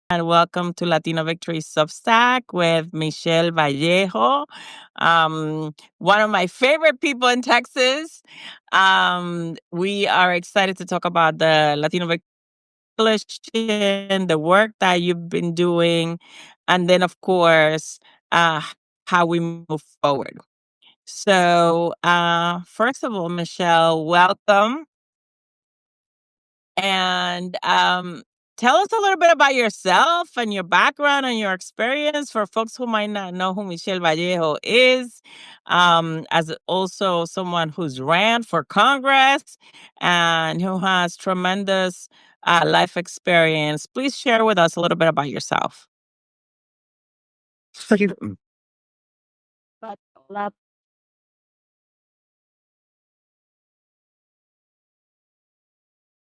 and welcome to Latino Victory Substack with Michelle Vallejo, one of my favorite people in Texas. We are excited to talk about the Latino Victory Coalition, the work that you've been doing, and then, of course, uh, how we move forward. So, first of all, Michelle, welcome. And tell us a little bit about yourself and your background and your experience for folks who might not know who Michelle Vallejo is, as also someone who's ran for Congress and who has tremendous life experience. Please share with us a little bit about yourself. Thank you. But hola,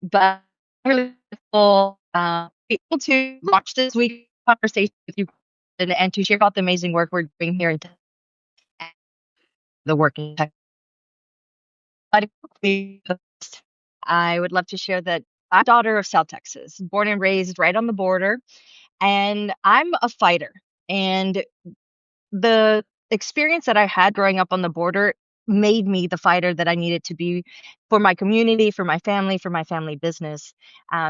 but I'm really grateful be able to launch this week conversation with you and to share about the amazing work we're doing here in Texas and the working tech. I would love to share that I'm a daughter of South Texas, born and raised right on the border, and I'm a fighter. And the experience that I had growing up on the border made me the fighter that I needed to be for my community, for my family business.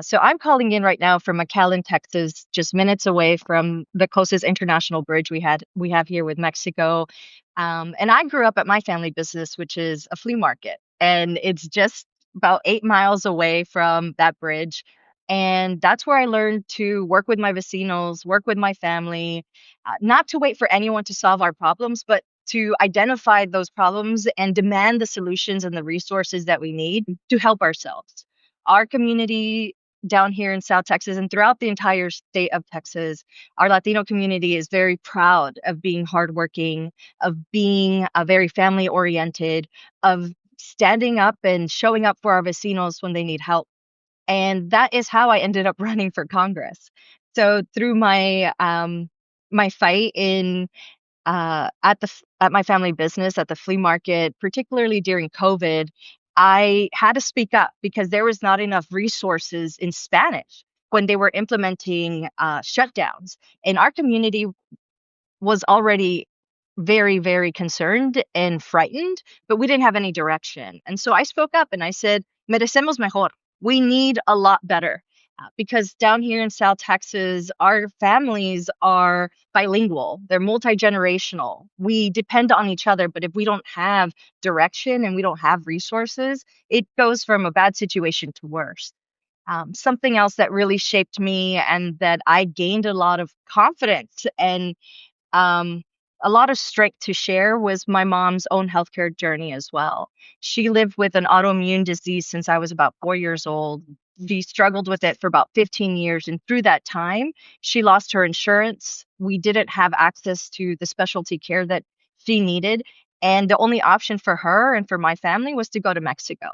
So I'm calling in right now from McAllen, Texas, just minutes away from the closest international bridge we have here with Mexico. And I grew up at my family business, which is a flea market, and it's just about 8 miles away from that bridge. And that's where I learned to work with my vecinos, work with my family, not to wait for anyone to solve our problems, but to identify those problems and demand the solutions and the resources that we need to help ourselves. Our community down here in South Texas and throughout the entire state of Texas, our Latino community is very proud of being hardworking, of being very family oriented, of standing up and showing up for our vecinos when they need help. And that is how I ended up running for Congress. So through my fight in at my family business at the flea market, particularly during COVID, I had to speak up because there was not enough resources in Spanish when they were implementing shutdowns. And our community was already very, very concerned and frightened, but we didn't have any direction. And so I spoke up and I said, merecemos mejor. We need a lot better. Because down here in South Texas, our families are bilingual, they're multi generational. We depend on each other, but if we don't have direction and we don't have resources, it goes from a bad situation to worse. Something else that really shaped me and that I gained a lot of confidence and um, a lot of strength to share was my mom's own healthcare journey as well. She lived with an autoimmune disease since I was about 4 years old. She struggled with it for about 15 years. And through that time, she lost her insurance. We didn't have access to the specialty care that she needed. And the only option for her and for my family was to go to Mexico.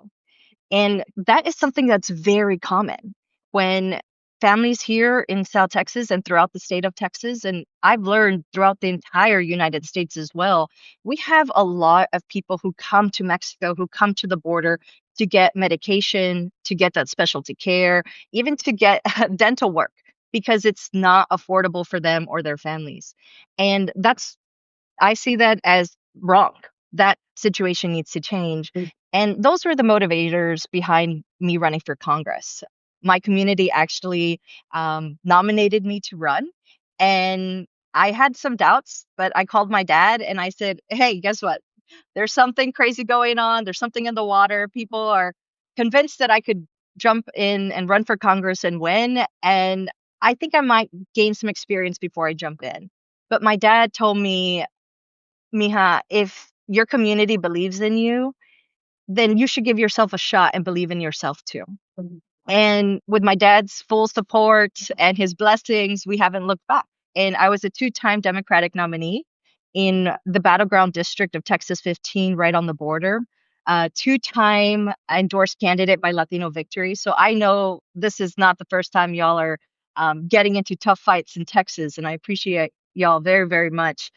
And that is something that's very common when families here in South Texas and throughout the state of Texas, and I've learned throughout the entire United States as well, we have a lot of people who come to Mexico, who come to the border to get medication, to get that specialty care, even to get dental work because it's not affordable for them or their families. And I see that as wrong. That situation needs to change. And those were the motivators behind me running for Congress. My community actually nominated me to run. And I had some doubts, but I called my dad and I said, hey, guess what? There's something crazy going on. There's something in the water. People are convinced that I could jump in and run for Congress and win. And I think I might gain some experience before I jump in. But my dad told me, Mija, if your community believes in you, then you should give yourself a shot and believe in yourself too. And with my dad's full support and his blessings, we haven't looked back. And I was a two-time Democratic nominee in the battleground district of Texas 15, right on the border. Two-time endorsed candidate by Latino Victory. So I know this is not the first time y'all are getting into tough fights in Texas, and I appreciate y'all very, very much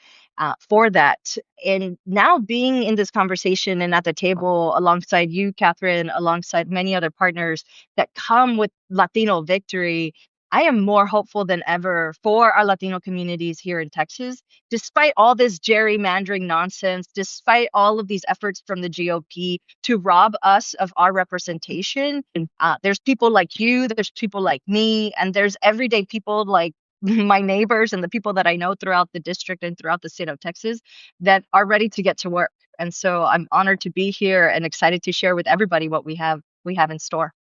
for that. And now being in this conversation and at the table alongside you, Catherine, alongside many other partners that come with Latino Victory, I am more hopeful than ever for our Latino communities here in Texas, despite all this gerrymandering nonsense, despite all of these efforts from the GOP to rob us of our representation. There's people like you, there's people like me, and there's everyday people like my neighbors and the people that I know throughout the district and throughout the state of Texas that are ready to get to work. And so I'm honored to be here and excited to share with everybody what we have in store.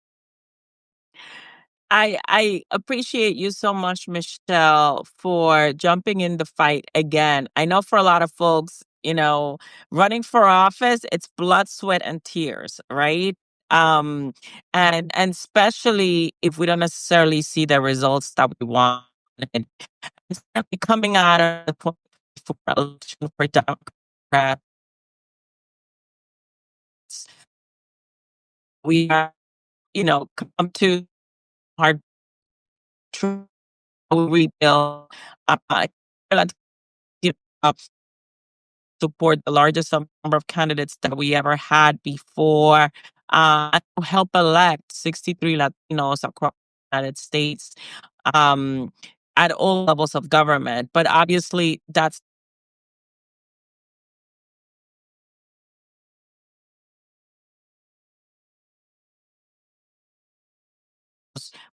I appreciate you so much, Michelle, for jumping in the fight again. I know for a lot of folks, running for office, it's blood, sweat, and tears, right? Um, and especially if we don't necessarily see the results that we want. And especially coming out of the 2024 election for Democrats, we are, come to hard truth. We rebuild. Uh, you know, support the largest number of candidates that we ever had before, to help elect 63 Latinos across the United States, um, at all levels of government. But obviously, that's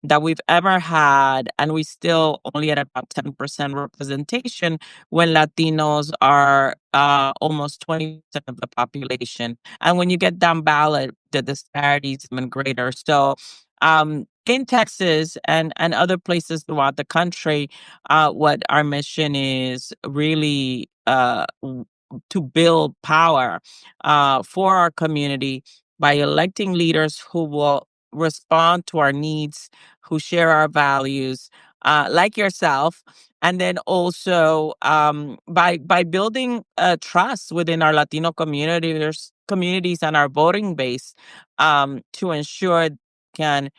that we've ever had, and we still only at about 10% representation when Latinos are almost 20% of the population. And when you get down ballot, the disparity is even greater. So, in Texas and other places throughout the country, what our mission is really to build power for our community by electing leaders who will respond to our needs, who share our values, like yourself, and then also by building trust within our Latino communities and our voting base, to ensure can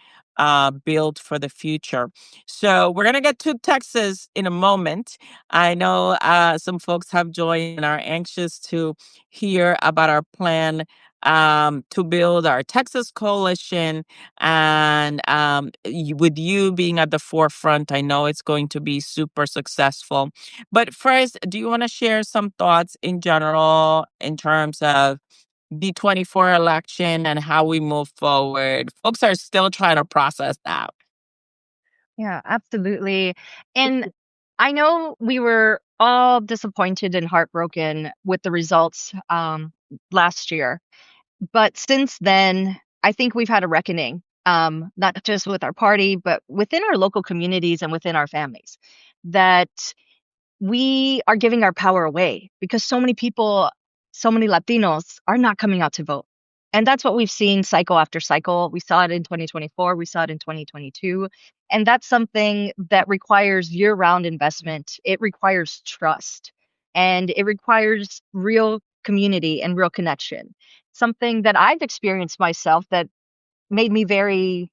build for the future. So we're gonna get to Texas in a moment. I know some folks have joined and are anxious to hear about our plan to build our Texas coalition. And with you being at the forefront, I know it's going to be super successful. But first, do you want to share some thoughts in general in terms of the 24 election and how we move forward? Folks are still trying to process that. Yeah, absolutely. And I know we were all disappointed and heartbroken with the results last year. But since then, I think we've had a reckoning, not just with our party, but within our local communities and within our families, that we are giving our power away because so many people, so many Latinos are not coming out to vote. And that's what we've seen cycle after cycle. We saw it in 2024, we saw it in 2022. And that's something that requires year round investment. It requires trust and it requires real community and real connection. Something that I've experienced myself that made me very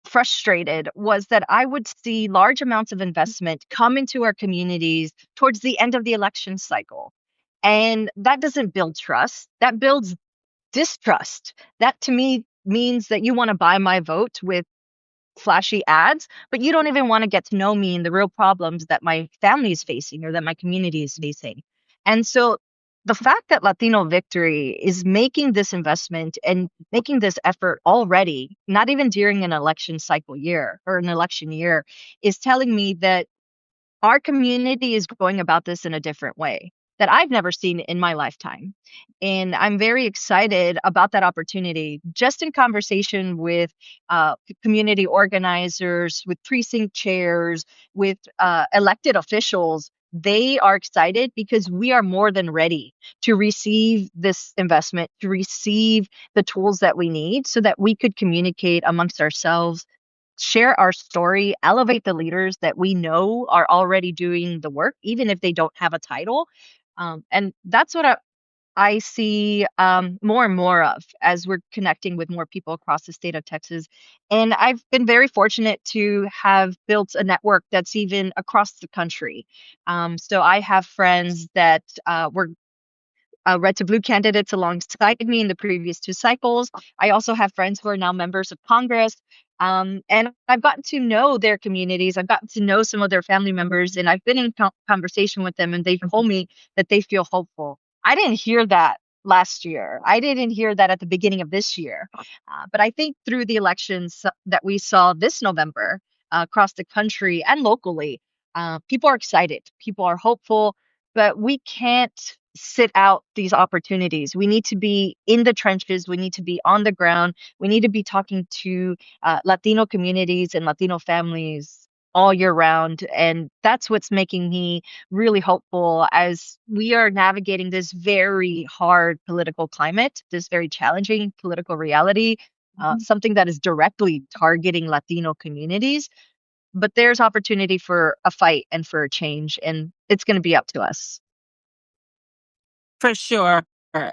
frustrated was that I would see large amounts of investment come into our communities towards the end of the election cycle. And that doesn't build trust, that builds distrust. That to me means that you want to buy my vote with flashy ads, but you don't even want to get to know me and the real problems that my family is facing or that my community is facing. And so the fact that Latino Victory is making this investment and making this effort already, not even during an election cycle year or an election year, is telling me that our community is going about this in a different way that I've never seen in my lifetime. And I'm very excited about that opportunity. Just in conversation with community organizers, with precinct chairs, with elected officials, they are excited because we are more than ready to receive this investment, to receive the tools that we need so that we could communicate amongst ourselves, share our story, elevate the leaders that we know are already doing the work, even if they don't have a title. And that's what I see more and more of as we're connecting with more people across the state of Texas. And I've been very fortunate to have built a network that's even across the country. So I have friends that were red to blue candidates alongside me in the previous two cycles. I also have friends who are now members of Congress. And I've gotten to know their communities. I've gotten to know some of their family members, and I've been in conversation with them, and they've told me that they feel hopeful. I didn't hear that last year. I didn't hear that at the beginning of this year. But I think through the elections that we saw this November across the country and locally, people are excited. People are hopeful, but we can't sit out these opportunities. We need to be in the trenches. We need to be on the ground. We need to be talking to Latino communities and Latino families all year round. And that's what's making me really hopeful as we are navigating this very hard political climate, this very challenging political reality, something that is directly targeting Latino communities. But there's opportunity for a fight and for a change, and it's going to be up to us. For sure.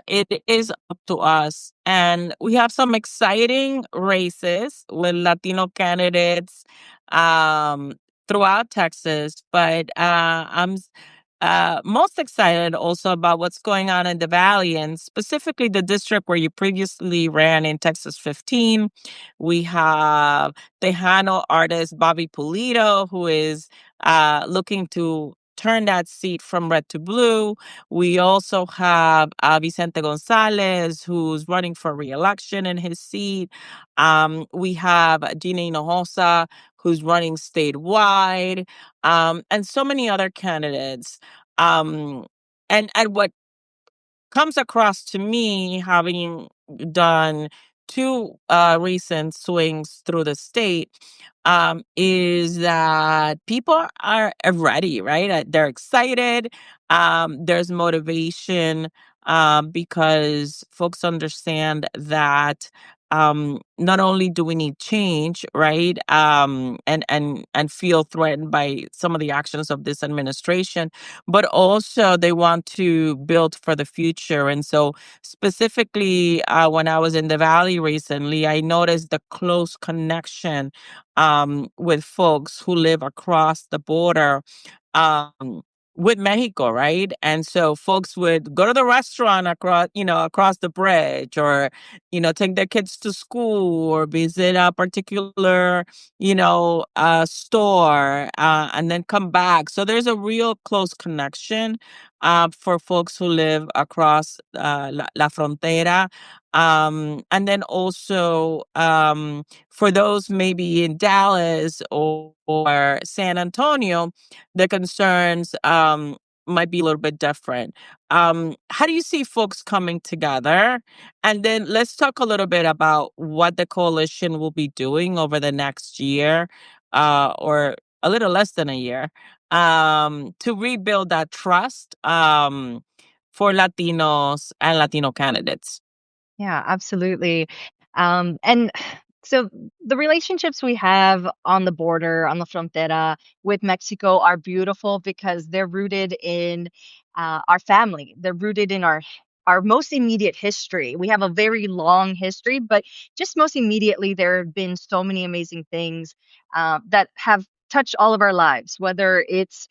It is up to us. And we have some exciting races with Latino candidates um, throughout Texas. But most excited also about what's going on in the Valley and specifically the district where you previously ran in Texas 15. We have Tejano artist Bobby Pulido, who is looking to turn that seat from red to blue. We also have Vicente Gonzalez, who's running for reelection in his seat. We have Gina Hinojosa, who's running statewide, and so many other candidates. Um, and what comes across to me, having done two recent swings through the state, is that people are ready, right? They're excited. There's motivation because folks understand that not only do we need change, right, and feel threatened by some of the actions of this administration, but also they want to build for the future. And so, specifically, when I was in the Valley recently, I noticed the close connection with folks who live across the border. Um, with Mexico, right? And so folks would go to the restaurant across the bridge, or, take their kids to school or visit a particular, store, and then come back. So there's a real close connection for folks who live across La Frontera. And then also for those maybe in Dallas or San Antonio, the concerns might be a little bit different. How do you see folks coming together? And then let's talk a little bit about what the coalition will be doing over the next year, or a little less than a year, to rebuild that trust for Latinos and Latino candidates. Yeah, absolutely. And so the relationships we have on the border, on the frontera with Mexico are beautiful because they're rooted in our family. They're rooted in our most immediate history. We have a very long history, but just most immediately, there have been so many amazing things that have touched all of our lives, whether it's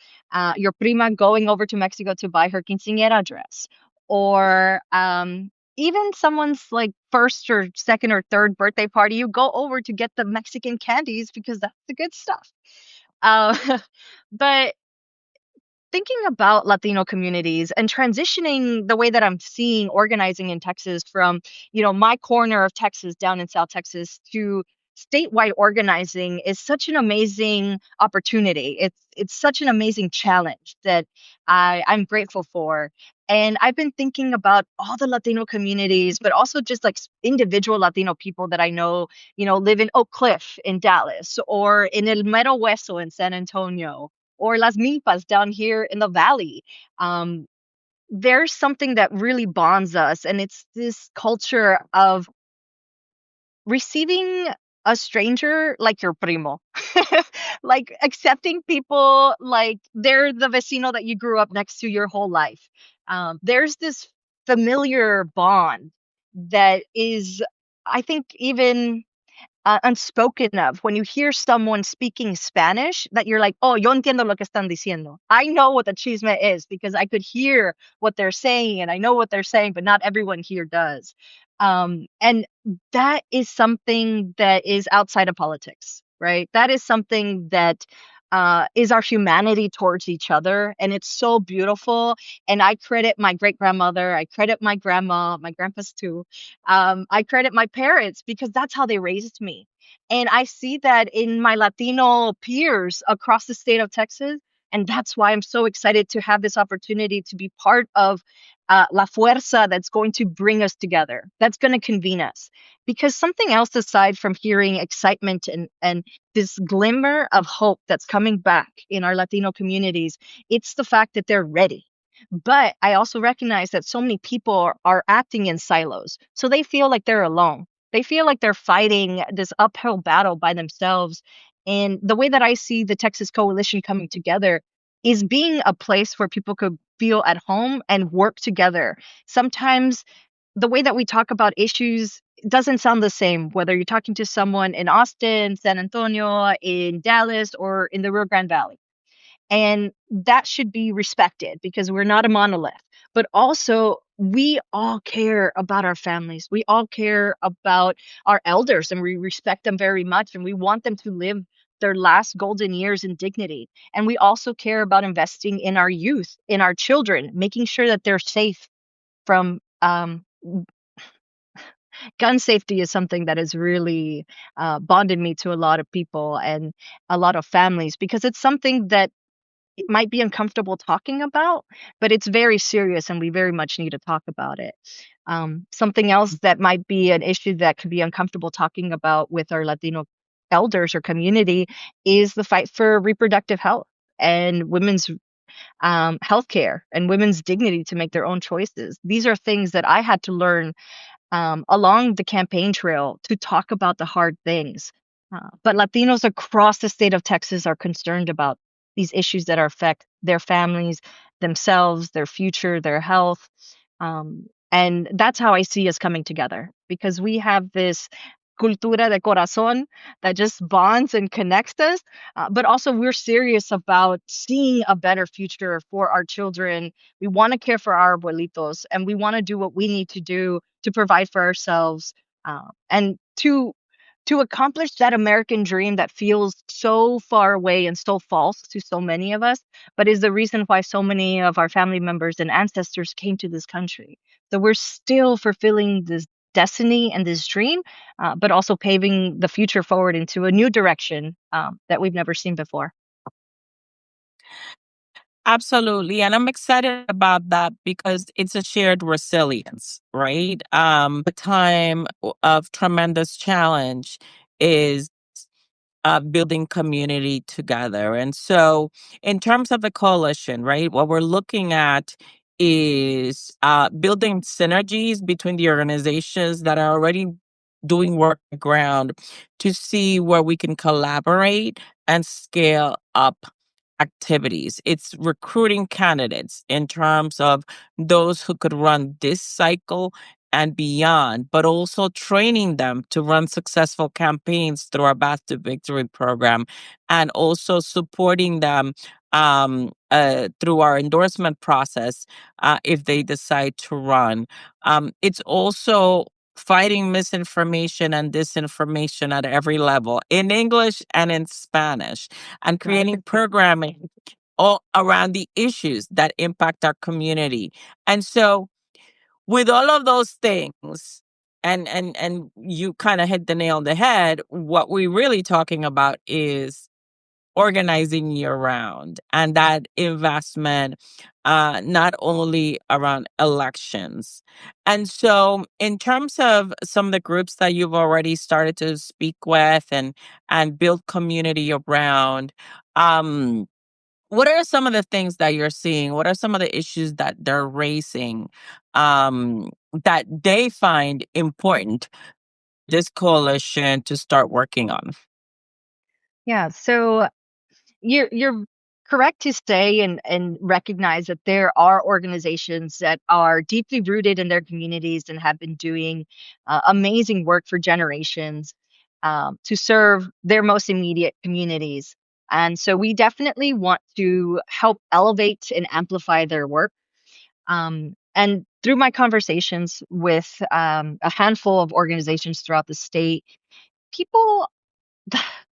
your prima going over to Mexico to buy her quinceañera dress, or even someone's like first or second or third birthday party, you go over to get the Mexican candies because that's the good stuff. Uh, but thinking about Latino communities and transitioning the way that I'm seeing organizing in Texas from, my corner of Texas down in South Texas to statewide organizing is such an amazing opportunity. It's such an amazing challenge that I'm grateful for. And I've been thinking about all the Latino communities, but also just like individual Latino people that I know, live in Oak Cliff in Dallas or in El Mero Hueso in San Antonio or Las Milpas down here in the valley. Um, there's something that really bonds us, and it's this culture of receiving a stranger like your primo, like accepting people like they're the vecino that you grew up next to your whole life. There's this familiar bond that is, I think, even unspoken of when you hear someone speaking Spanish that you're like, oh, yo entiendo lo que están diciendo. I know what the chisme is because I could hear what they're saying and I know what they're saying, but not everyone here does. And that is something that is outside of politics, right? That is something that is our humanity towards each other. And it's so beautiful. And I credit my great grandmother, I credit my grandma, my grandpa's too. I credit my parents because that's how they raised me. And I see that in my Latino peers across the state of Texas. And that's why I'm so excited to have this opportunity to be part of La Fuerza that's going to bring us together, that's going to convene us. Because something else aside from hearing excitement and this glimmer of hope that's coming back in our Latino communities, it's the fact that they're ready. But I also recognize that so many people are acting in silos. So they feel like they're alone. They feel like they're fighting this uphill battle by themselves. And the way that I see the Texas Coalition coming together is being a place where people could feel at home and work together. Sometimes the way that we talk about issues doesn't sound the same, whether you're talking to someone in Austin, San Antonio, in Dallas, or in the Rio Grande Valley. And that should be respected because we're not a monolith. But also, we all care about our families. We all care about our elders and we respect them very much. And we want them to live their last golden years in dignity. And we also care about investing in our youth, in our children, making sure that they're safe from gun safety is something that has really bonded me to a lot of people and a lot of families because it's something that it might be uncomfortable talking about, but it's very serious and we very much need to talk about it. Something else that might be an issue that could be uncomfortable talking about with our Latino elders or community is the fight for reproductive health and women's healthcare and women's dignity to make their own choices. These are things that I had to learn along the campaign trail to talk about the hard things. But Latinos across the state of Texas are concerned about these issues that affect their families, themselves, their future, their health. And that's how I see us coming together because we have this cultura de corazón that just bonds and connects us. But also, we're serious about seeing a better future for our children. We want to care for our abuelitos and we want to do what we need to do to provide for ourselves and to accomplish that American dream that feels so far away and so false to so many of us, but is the reason why so many of our family members and ancestors came to this country. So we're still fulfilling this destiny and this dream, but also paving the future forward into a new direction that we've never seen before. Absolutely. And I'm excited about that because it's a shared resilience, right? The time of tremendous challenge is building community together. And so, in terms of the coalition, right, what we're looking at is building synergies between the organizations that are already doing work on the ground to see where we can collaborate and scale up activities. It's recruiting candidates in terms of those who could run this cycle and beyond, but also training them to run successful campaigns through our Path to Victory program and also supporting them through our endorsement process if they decide to run. It's also fighting misinformation and disinformation at every level in English and in Spanish and creating programming all around the issues that impact our community. And so with all of those things, and you kind of hit the nail on the head, what we're really talking about is organizing year round and that investment not only around elections. And so in terms of some of the groups that you've already started to speak with and build community around, um what are some of the things that you're seeing? What are some of the issues that they're raising that they find important this coalition to start working on? Yeah, so you're correct to say and recognize that there are organizations that are deeply rooted in their communities and have been doing amazing work for generations to serve their most immediate communities. And so we definitely want to help elevate and amplify their work. And through my conversations with a handful of organizations throughout the state, people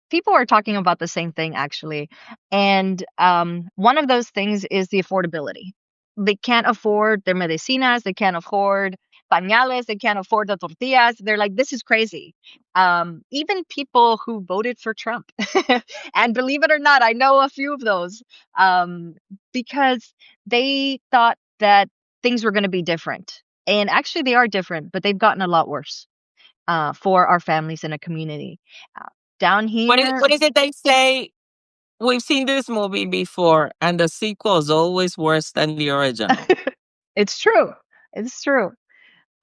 people are talking about the same thing actually. And one of those things is the affordability. They can't afford their medicinas, they can't afford pañales, they can't afford the tortillas. They're like, this is crazy. Even people who voted for Trump, and believe it or not, I know a few of those, um, because they thought that things were going to be different. And actually, they are different, but they've gotten a lot worse for our families in a community. Uh, Down here, What is it they say? We've seen this movie before, and the sequel is always worse than the original. it's true. It's true.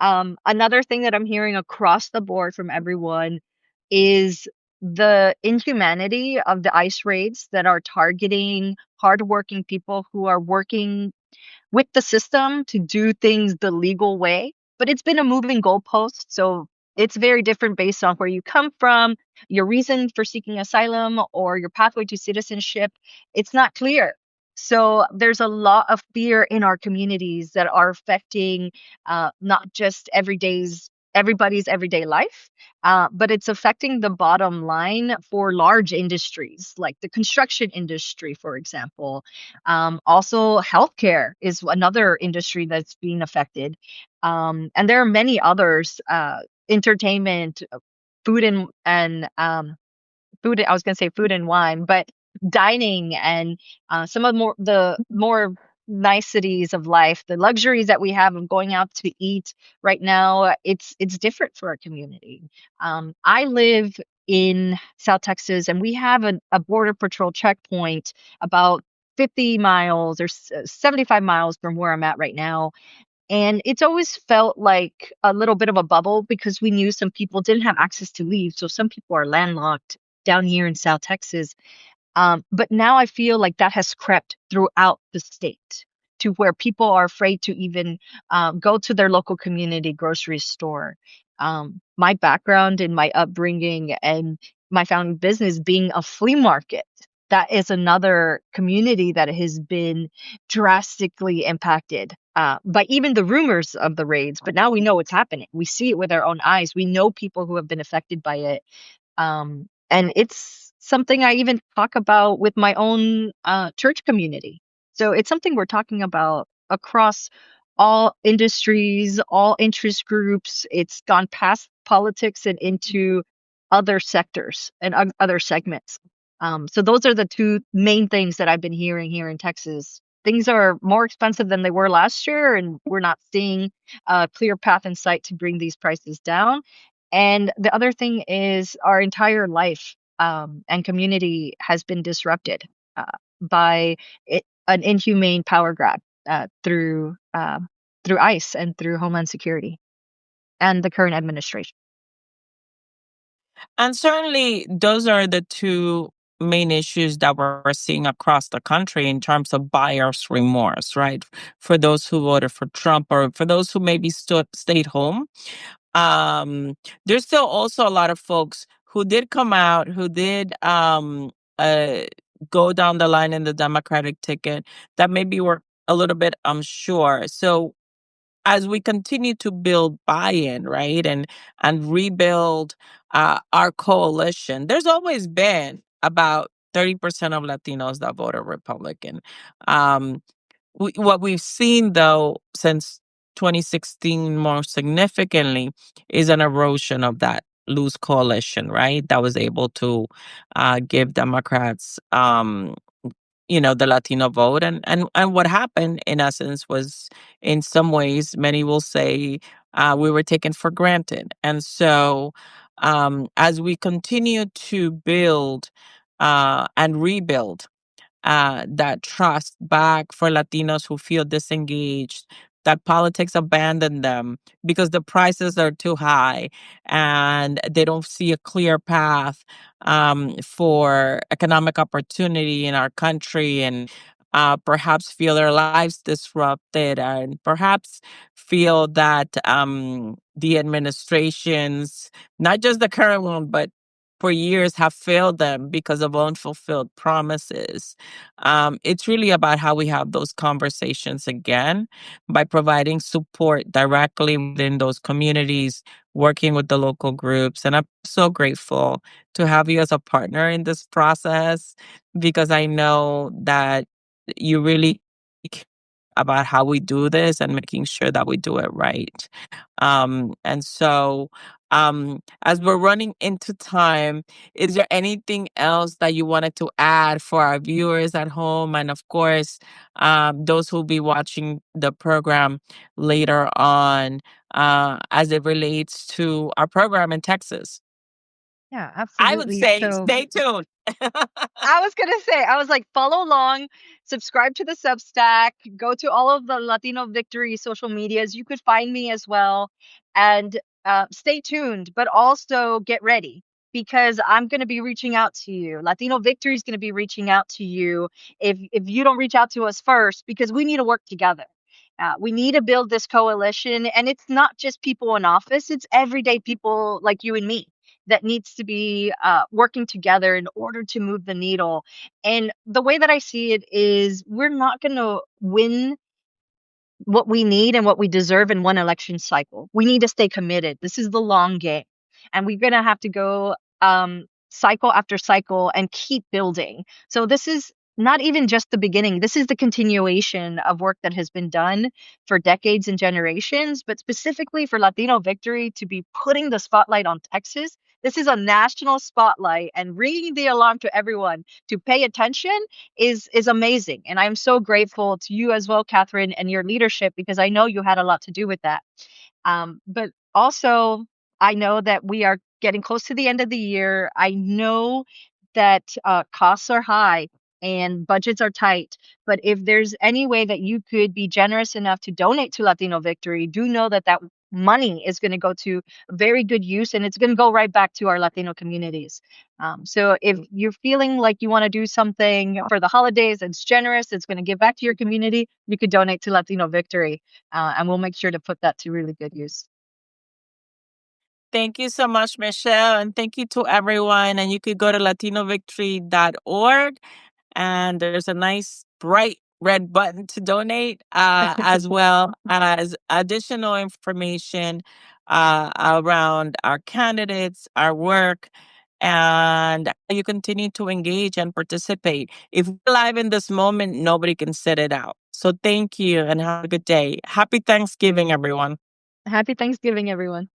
Another thing that I'm hearing across the board from everyone is the inhumanity of the ICE raids that are targeting hardworking people who are working with the system to do things the legal way. But it's been a moving goalpost. So it's very different based on where you come from, your reason for seeking asylum, or your pathway to citizenship. It's not clear. So there's a lot of fear in our communities that are affecting not just everybody's everyday life, but it's affecting the bottom line for large industries like the construction industry, for example. Also, healthcare is another industry that's being affected. And there are many others, entertainment, food and food. I was going to say food and wine, but dining and some of the more niceties of life, the luxuries that we have of going out to eat right now, it's different for our community. I live in South Texas, and we have a border patrol checkpoint about 50 miles or 75 miles from where I'm at right now. And it's always felt like a little bit of a bubble because we knew some people didn't have access to leave. So some people are landlocked down here in South Texas. But now I feel like that has crept throughout the state to where people are afraid to even go to their local community grocery store. My background and my upbringing and my family business being a flea market, that is another community that has been drastically impacted by even the rumors of the raids. But now we know what's happening. We see it with our own eyes. We know people who have been affected by it, and it's something I even talk about with my own church community. So it's something we're talking about across all industries, all interest groups. It's gone past politics and into other sectors and other segments. So those are the two main things that I've been hearing here in Texas. Things are more expensive than they were last year, and we're not seeing a clear path in sight to bring these prices down. And the other thing is our entire life and community has been disrupted by an inhumane power grab through ICE and through Homeland Security and the current administration. And certainly, those are the two main issues that we're seeing across the country in terms of buyer's remorse, right? For those who voted for Trump or for those who maybe stayed home. Um, there's still also a lot of folks who did come out, who did uh, go down the line in the Democratic ticket that maybe were a little bit unsure. So as we continue to build buy-in, right, and rebuild our coalition, there's always been about 30% of Latinos that voted Republican. Um, what we've seen, though, since 2016, more significantly, is an erosion of that loose coalition, right? That was able to give Democrats the Latino vote. And what happened in essence was, in some ways, many will say, we were taken for granted. And so as we continue to build and rebuild that trust back for Latinos who feel disengaged, that politics abandoned them because the prices are too high and they don't see a clear path for economic opportunity in our country, and perhaps feel their lives disrupted, and perhaps feel that the administrations, not just the current one, but for years have failed them because of unfulfilled promises. It's really about how we have those conversations again by providing support directly within those communities, working with the local groups. And I'm so grateful to have you as a partner in this process because I know that you really care about how we do this and making sure that we do it right. As we're running into time, is there anything else that you wanted to add for our viewers at home? And of course, those who'll be watching the program later on, as it relates to our program in Texas? Yeah, I would absolutely. say So stay tuned. I was gonna say, I was like, follow along, subscribe to the Substack, go to all of the Latino Victory social medias. You could find me as well, and stay tuned. But also get ready because I'm gonna be reaching out to you. Latino Victory is gonna be reaching out to you if you don't reach out to us first, because we need to work together. We need to build this coalition, and it's not just people in office; it's everyday people like you and me that needs to be working together in order to move the needle. And the way that I see it is we're not going to win what we need and what we deserve in one election cycle. We need to stay committed. This is the long game. And we're going to have to go cycle after cycle and keep building. So this is not even just the beginning. This is the continuation of work that has been done for decades and generations, but specifically for Latino Victory to be putting the spotlight on Texas. This is a national spotlight and ringing the alarm to everyone to pay attention is amazing. And I'm so grateful to you as well, Catherine, and your leadership, because I know you had a lot to do with that. But also, I know that we are getting close to the end of the year. I know that costs are high and budgets are tight. But if there's any way that you could be generous enough to donate to Latino Victory, do know that that money is going to go to very good use, and it's going to go right back to our Latino communities. So if you're feeling like you want to do something for the holidays, it's generous, it's going to give back to your community, you could donate to Latino Victory, and we'll make sure to put that to really good use. Thank you so much, Michelle. And thank you to everyone. And you could go to latinovictory.org and there's a nice bright red button to donate, as well as additional information around our candidates, our work, and how you continue to engage and participate. If we're alive in this moment, nobody can sit it out. So thank you and have a good day. Happy Thanksgiving, everyone. Happy Thanksgiving, everyone.